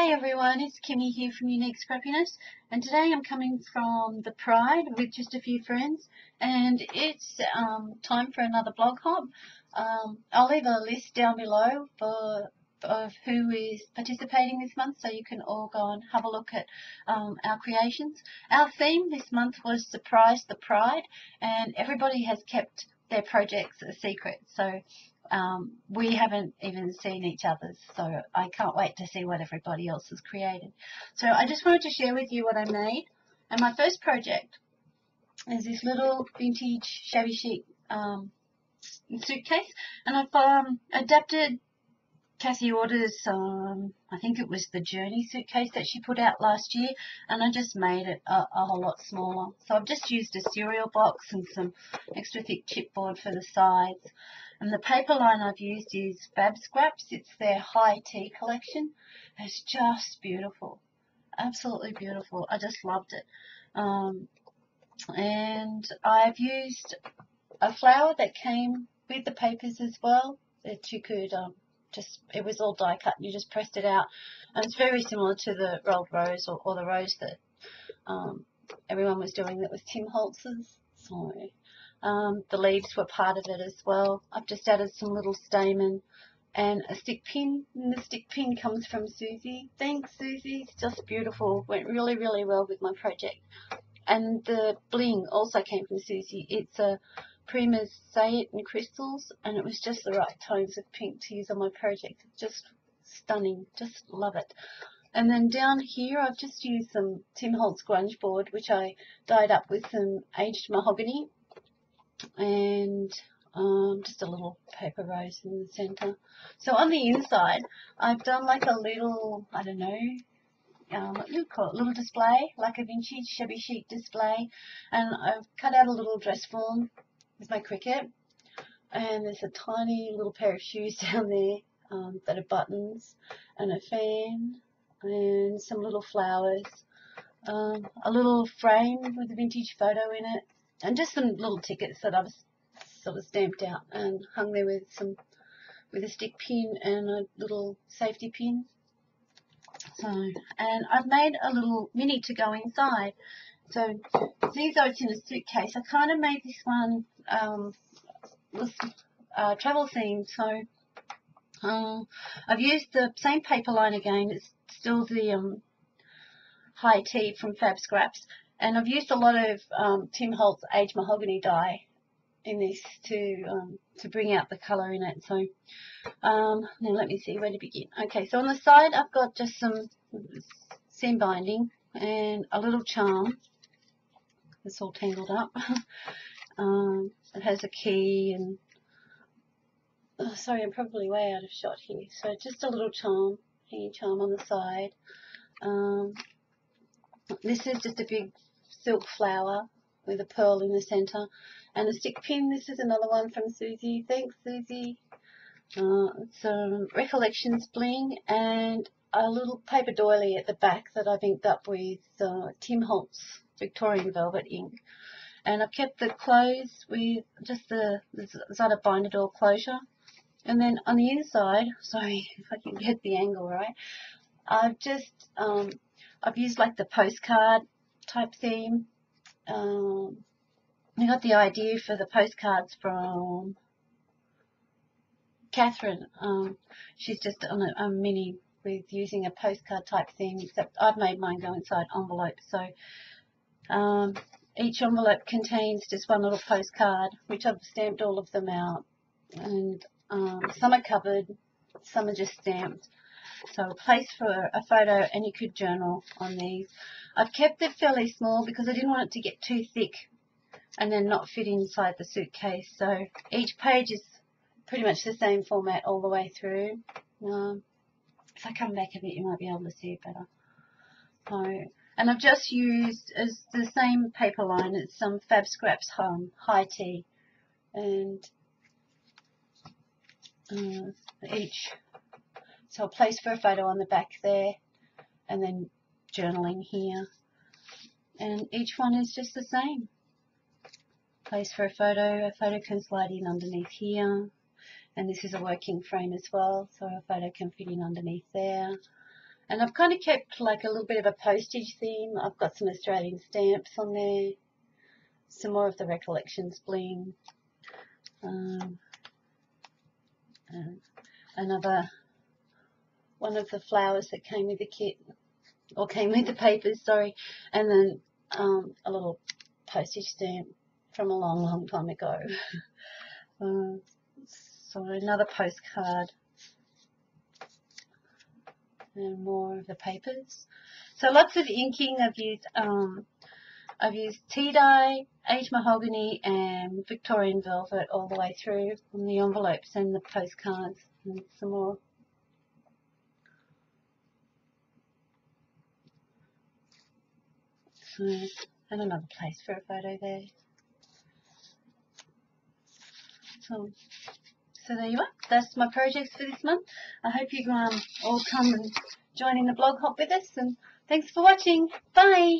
Hey everyone, it's Kimmy here from Unique Scrappiness, and today I'm coming from the Pride with just a few friends, and it's time for another blog hop. I'll leave a list down below of who is participating this month, so you can all go and have a look at our creations. Our theme this month was Surprise the Pride, and everybody has kept their projects a secret, so we haven't even seen each other's, so I can't wait to see what everybody else has created. So I just wanted to share with you what I made, and my first project is this little vintage shabby chic suitcase, and I've adapted Cassie Order's, I think it was the Journey suitcase that she put out last year, and I just made it a whole lot smaller. So I've just used a cereal box and some extra thick chipboard for the sides. And the paper line I've used is Fab Scraps. It's their high tea collection. It's just beautiful. Absolutely beautiful. I just loved it. And I've used a flower that came with the papers as well, that you could it was all die cut and you just pressed it out, and it's very similar to the rolled rose or the rose that everyone was doing that was Tim Holtz's. So the leaves were part of it as well. I've just added some little stamen and a stick pin, and the stick pin comes from Susie. Thanks Susie, it's just beautiful, went really well with my project. And the bling also came from Susie. It's a Prima's Say It in crystals, and it was just the right tones of pink to use on my project. It's just stunning, just love it. And then down here I've just used some Tim Holtz grunge board, which I dyed up with some aged mahogany, and just a little paper rose in the centre. So on the inside I've done like a little, I don't know, what do you call it, little display, like a vintage shabby chic display, and I've cut out a little dress form with my Cricut, and there's a tiny little pair of shoes down there that are buttons, and a fan, and some little flowers, a little frame with a vintage photo in it, and just some little tickets that I've sort of stamped out and hung there with a stick pin and a little safety pin. So, and I've made a little mini to go inside. So, see, though it's in a suitcase, I kind of made this one travel themed. So, I've used the same paper line again. It's still the high tea from Fab Scraps, and I've used a lot of Tim Holtz aged mahogany dye in this to bring out the colour in it. So now let me see where to begin. Okay, so on the side I've got just some seam binding and a little charm. It's all tangled up. It has a key and sorry, I'm probably way out of shot here. So just a little charm, hanging charm on the side. This is just a big silk flower with a pearl in the centre, and a stick pin. This is another one from Susie. Thanks Susie. Some Recollections bling and a little paper doily at the back that I've inked up with Tim Holtz Victorian Velvet ink. And I've kept the clothes with just the Zada binder door closure. And then on the inside, sorry if I can get the angle right, I've just I've used like the postcard type theme. I got the idea for the postcards from Catherine. She's just on a mini with using a postcard type theme, except I've made mine go inside envelopes. So each envelope contains just one little postcard, which I've stamped all of them out, and some are covered, some are just stamped. So a place for a photo, and you could journal on these. I've kept it fairly small because I didn't want it to get too thick and then not fit inside the suitcase. So each page is pretty much the same format all the way through. If I come back a bit, you might be able to see it better. So, and I've just used as the same paper line. It's some Fab Scraps high tea, and each. So a place for a photo on the back there, and then journaling here. And each one is just the same. Place for a photo can slide in underneath here. And this is a working frame as well, so a photo can fit in underneath there. And I've kind of kept like a little bit of a postage theme. I've got some Australian stamps on there, some more of the Recollections bling, another one of the flowers that came with the kit, or came with the papers, sorry, and then a little postage stamp from a long, long time ago. So another postcard and more of the papers. So lots of inking. I've used tea dye, aged mahogany, and Victorian velvet all the way through on the envelopes and the postcards, and some more. So, and another place for a photo there. So there you are. That's my projects for this month. I hope you all come and join in the blog hop with us, and thanks for watching. Bye.